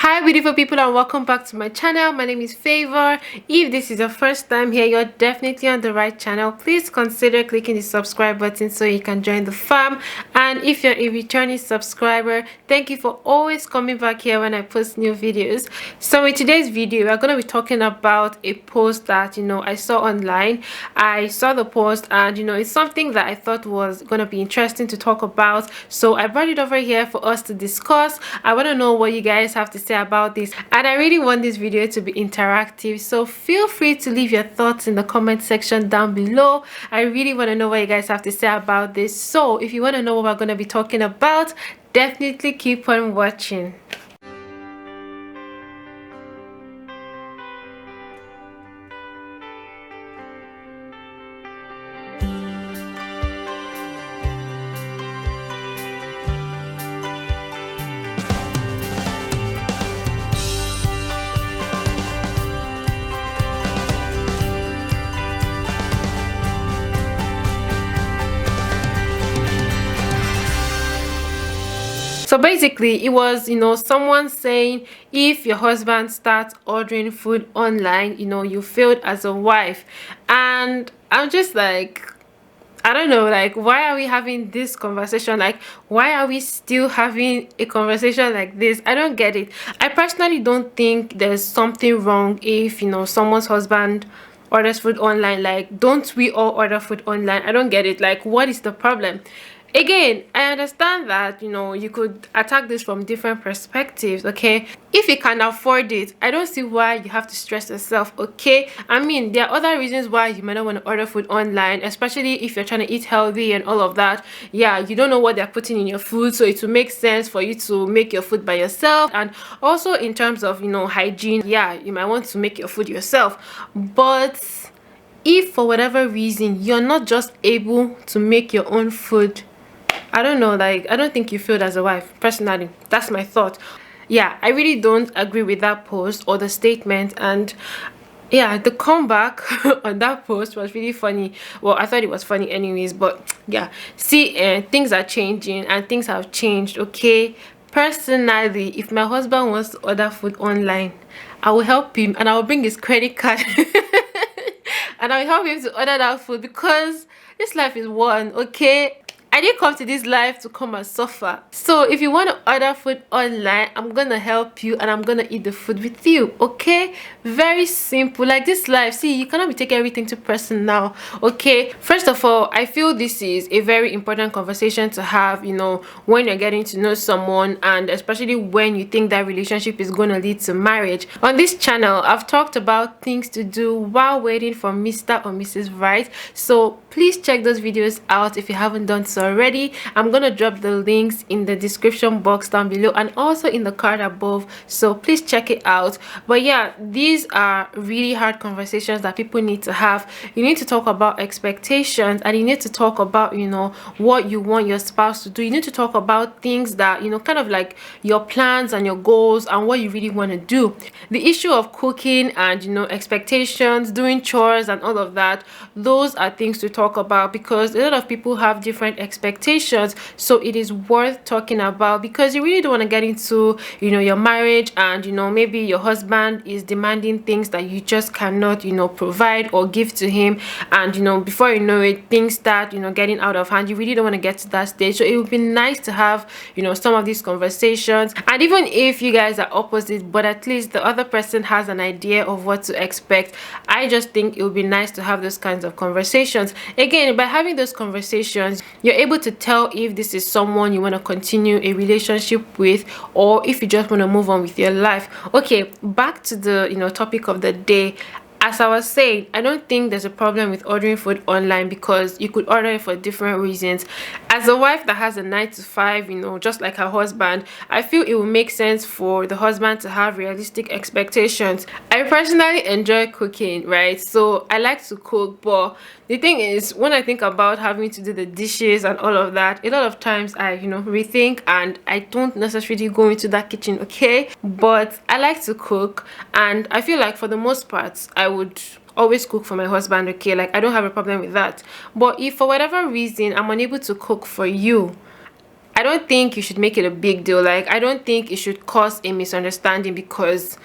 Hi beautiful people, and welcome back to my channel. My name is Favor. If this is your first time here, you're definitely on the right channel. Please consider clicking the subscribe button so you can join the fam. And if you're a returning subscriber, thank you for always coming back here when I post new videos. So in today's video, we're going to be talking about a post that I saw online. I saw the post, and it's something that I thought was going to be interesting to talk about, so I brought it over here for us to discuss. I want to know what you guys have to say about this, and I really want this video to be interactive, so feel free to leave your thoughts in the comment section down below. I really want to know what you guys have to say about this. So if you want to know what we're going to be talking about, definitely keep on watching. So basically, it was, someone saying if your husband starts ordering food online, you failed as a wife. And I'm just like, I don't know, like, why are we having this conversation? Like, why are we still having a conversation like this? I don't get it. I personally don't think there's something wrong if, someone's husband orders food online. Like, don't we all order food online? I don't get it. Like, what is the problem? Again, I understand that you could attack this from different perspectives. Okay, if you can afford it, I don't see why you have to stress yourself. Okay, I mean, there are other reasons why you might not want to order food online, especially if you're trying to eat healthy and all of that. Yeah, you don't know what they're putting in your food, so it will make sense for you to make your food by yourself. And also in terms of hygiene, yeah, you might want to make your food yourself. But if for whatever reason you're not just able to make your own food, I don't know, like, I don't think you failed as a wife. Personally, that's my thought. Yeah, I really don't agree with that post or the statement. And yeah, the comeback on that post was really funny. Well, I thought it was funny anyways, but yeah, see, things are changing and things have changed. Okay, personally, if my husband wants to order food online, I will help him, and I will bring his credit card and I will help him to order that food, because this life is one. Okay, I didn't come to this life to come and suffer. So if you want to order food online, I'm gonna help you and I'm gonna eat the food with you. Okay, very simple. Like, this life, see, you cannot be taking everything to personal. Okay, first of all, I feel this is a very important conversation to have, when you're getting to know someone, and especially when you think that relationship is going to lead to marriage. On this channel, I've talked about things to do while waiting for Mr. or Mrs. Right, so please check those videos out if you haven't done so already. I'm gonna drop the links in the description box down below and also in the card above, so please check it out. But yeah, these are really hard conversations that people need to have. You need to talk about expectations, and you need to talk about what you want your spouse to do. You need to talk about things that kind of like your plans and your goals and what you really want to do. The issue of cooking and expectations, doing chores and all of that, those are things to talk about, because a lot of people have different expectations. So it is worth talking about, because you really don't want to get into your marriage and maybe your husband is demanding things that you just cannot provide or give to him, and before you know it, things start getting out of hand. You really don't want to get to that stage. So it would be nice to have some of these conversations, and even if you guys are opposite, but at least the other person has an idea of what to expect. I just think it would be nice to have those kinds of conversations. Again, by having those conversations, you're able to tell if this is someone you want to continue a relationship with, or if you just want to move on with your life. Okay, back to the topic of the day. As I was saying, I don't think there's a problem with ordering food online, because you could order it for different reasons. As a wife that has a 9 to 5, just like her husband, I feel it would make sense for the husband to have realistic expectations. I personally enjoy cooking, right? So I like to cook, but the thing is, when I think about having to do the dishes and all of that, a lot of times I rethink, and I don't necessarily go into that kitchen. Okay, but I like to cook, and I feel like for the most part I would always cook for my husband. Okay, like, I don't have a problem with that. But if for whatever reason I'm unable to cook for you, I don't think you should make it a big deal. Like, I don't think it should cause a misunderstanding because,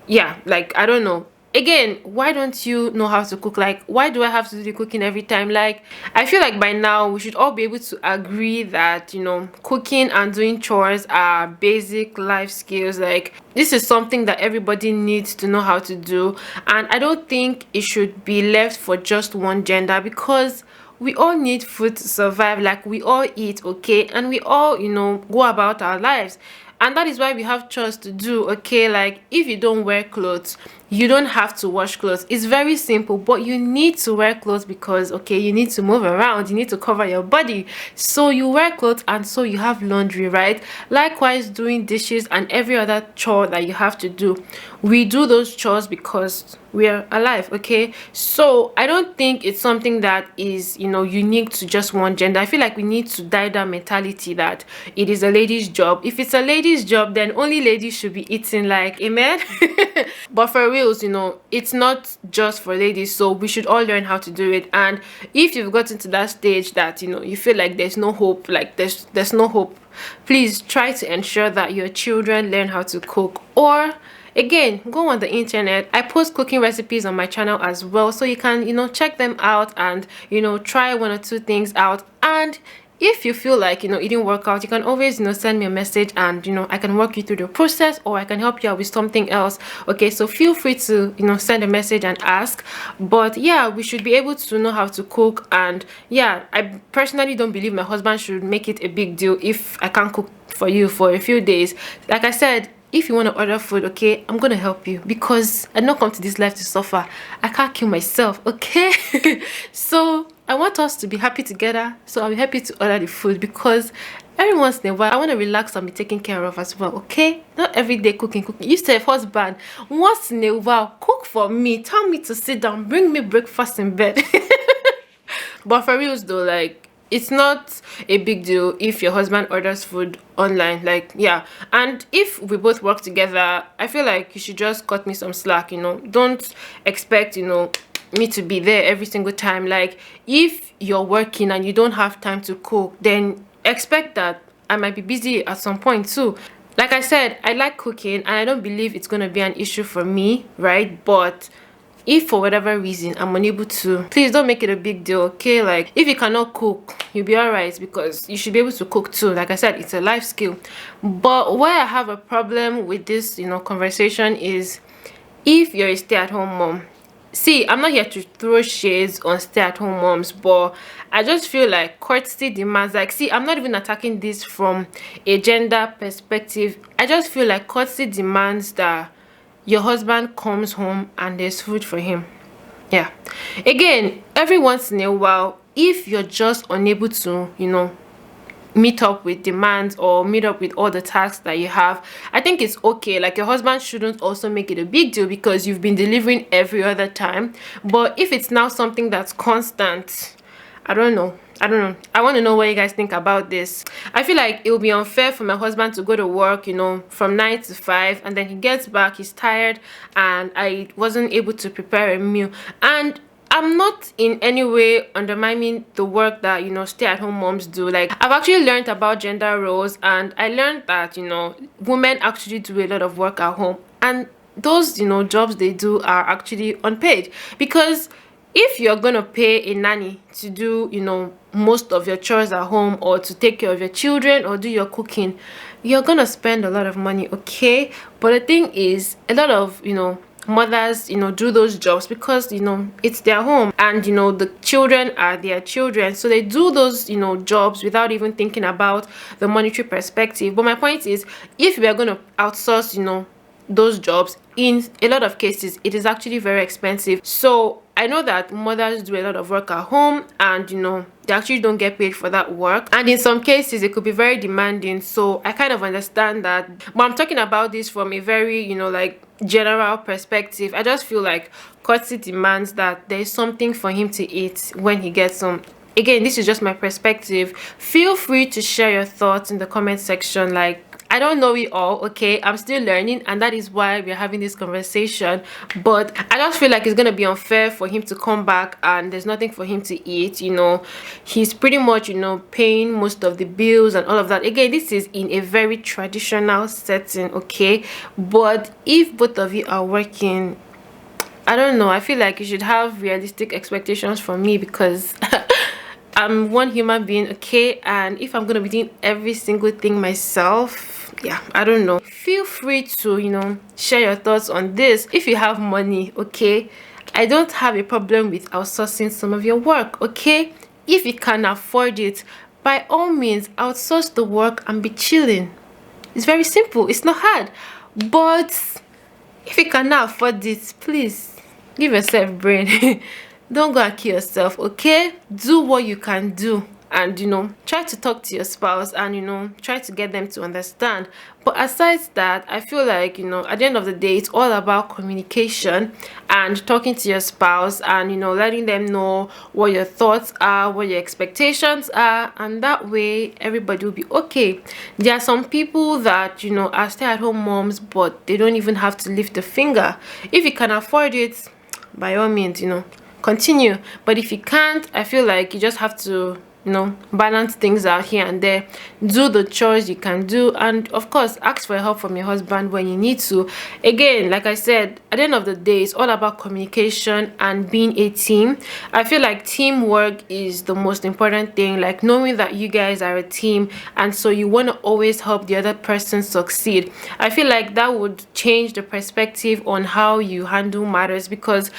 yeah, like, I don't know. Again, why don't you know how to cook? Like, why do I have to do the cooking every time? Like, I feel like by now we should all be able to agree that, cooking and doing chores are basic life skills. Like, this is something that everybody needs to know how to do. And I don't think it should be left for just one gender, because we all need food to survive. Like, we all eat, okay, and we all go about our lives, and that is why we have chores to do, okay. Like, if you don't wear clothes, you don't have to wash clothes. It's very simple, but you need to wear clothes because, okay, you need to move around, you need to cover your body, so you wear clothes, and so you have laundry, right? Likewise, doing dishes and every other chore that you have to do, we do those chores because we are alive, okay. So I don't think it's something that is unique to just one gender. I feel like we need to die that mentality that it is a lady's job. If it's a lady's job, then only ladies should be eating, like, amen. But for reals, it's not just for ladies, so we should all learn how to do it. And if you've gotten to that stage that you feel like there's no hope, like there's no hope, please try to ensure that your children learn how to cook. Or again, go on the internet. I post cooking recipes on my channel as well, so you can check them out and try one or two things out. And if you feel like it didn't work out, you can always send me a message, and I can walk you through the process, or I can help you out with something else, okay. So feel free to send a message and ask. But yeah, we should be able to know how to cook. And yeah, I personally don't believe my husband should make it a big deal if I can't cook for you for a few days. Like I said, if you want to order food, okay, I'm gonna help you, because I don't come to this life to suffer. I can't kill myself, okay. So I want us to be happy together, so I'll be happy to order the food, because every once in a while I want to relax and be taken care of as well, okay. Not every day cooking. You say, husband, once in a while cook for me, tell me to sit down, bring me breakfast in bed. But for reals though, like, it's not a big deal if your husband orders food online. Like, yeah. And if we both work together, I feel like you should just cut me some slack. Don't expect me to be there every single time. Like, if you're working and you don't have time to cook, then expect that I might be busy at some point too. Like I said, I like cooking, and I don't believe it's gonna be an issue for me, right? But if for whatever reason I'm unable to, please don't make it a big deal, okay. Like, if you cannot cook, you'll be all right, because you should be able to cook too. Like I said, it's a life skill. But where I have a problem with this conversation is if you're a stay-at-home mom. See, I'm not here to throw shades on stay-at-home moms, but I just feel like courtesy demands, like, see, I'm not even attacking this from a gender perspective. I just feel like courtesy demands that your husband comes home and there's food for him. Yeah. Again, every once in a while, if you're just unable to meet up with demands or meet up with all the tasks that you have, I think it's okay. Like, your husband shouldn't also make it a big deal because you've been delivering every other time. But if it's now something that's constant, I don't know. I want to know what you guys think about this. I feel like it would be unfair for my husband to go to work, from 9 to 5, and then he gets back, he's tired, and I wasn't able to prepare a meal. And I'm not in any way undermining the work that stay-at-home moms do. Like, I've actually learned about gender roles, and I learned that women actually do a lot of work at home, and those jobs they do are actually unpaid. Because if you're gonna pay a nanny to do most of your chores at home, or to take care of your children, or do your cooking, you're gonna spend a lot of money, okay. But the thing is, a lot of mothers do those jobs because it's their home, and the children are their children, so they do those jobs without even thinking about the monetary perspective. But my point is, if we are going to outsource those jobs, in a lot of cases it is actually very expensive. So I know that mothers do a lot of work at home, and they actually don't get paid for that work, and in some cases it could be very demanding. So I kind of understand that, but I'm talking about this from a very like general perspective. I just feel like courtesy demands that there's something for him to eat when he gets home. Again, this is just my perspective. Feel free to share your thoughts in the comment section. Like, I don't know it all, okay? I'm still learning, and that is why we're having this conversation. But I just feel like it's gonna be unfair for him to come back and there's nothing for him to eat, you know. He's pretty much, you know, paying most of the bills and all of that. Again, this is in a very traditional setting, okay? But if both of you are working, I don't know, I feel like you should have realistic expectations from me, because I'm one human being, okay? And if I'm gonna be doing every single thing myself, yeah, I don't know. Feel free to, you know, share your thoughts on this. If you have money, okay, I don't have a problem with outsourcing some of your work, okay? If you can afford it, by all means outsource the work and be chilling. It's very simple, it's not hard. But if you cannot afford it, please give yourself brain. Don't go and kill yourself, okay? Do what you can do, and you know, try to talk to your spouse, and you know, try to get them to understand. But aside that, I feel like, you know, at the end of the day, it's all about communication and talking to your spouse, and you know, letting them know what your thoughts are, what your expectations are, and that way everybody will be okay. There are some people that, you know, are stay-at-home moms, but they don't even have to lift a finger. If you can afford it, by all means, you know, continue. But if you can't, I feel like you just have to, you know, balance things out here and there. Do the chores you can do, and of course ask for help from your husband when you need to. Again, like I said, at the end of the day, it's all about communication and being a team. I feel like teamwork is the most important thing, like knowing that you guys are a team, and so you want to always help the other person succeed. I feel like that would change the perspective on how you handle matters, because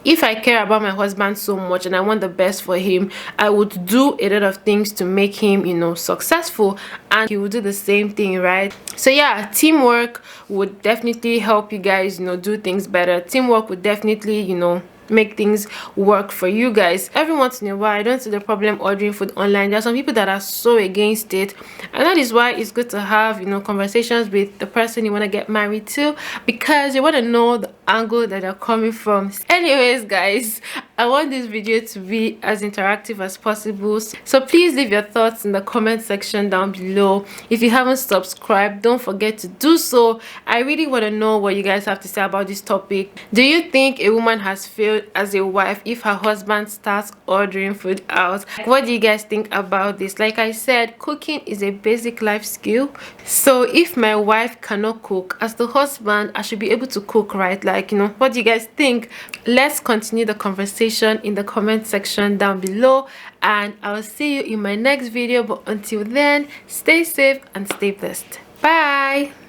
if I care about my husband so much and I want the best for him, I would do a lot of things to make him, you know, successful, and he would do the same thing, right? So yeah, teamwork would definitely help you guys, you know, do things better. Teamwork would definitely, you know, make things work for you guys. Every once in a while, I don't see the problem ordering food online. There are some people that are so against it, and that is why it's good to have, you know, conversations with the person you want to get married to, because you want to know the angle that they're coming from. Anyways guys, I want this video to be as interactive as possible, so please leave your thoughts in the comment section down below. If you haven't subscribed, don't forget to do so. I really want to know what you guys have to say about this topic. Do you think a woman has failed as a wife if her husband starts ordering food out? What do you guys think about this? Like I said, cooking is a basic life skill, so if my wife cannot cook, as the husband I should be able to cook, right? Like, you know, what do you guys think? Let's continue the conversation in the comment section down below, and I'll see you in my next video. But until then, stay safe and stay blessed. Bye.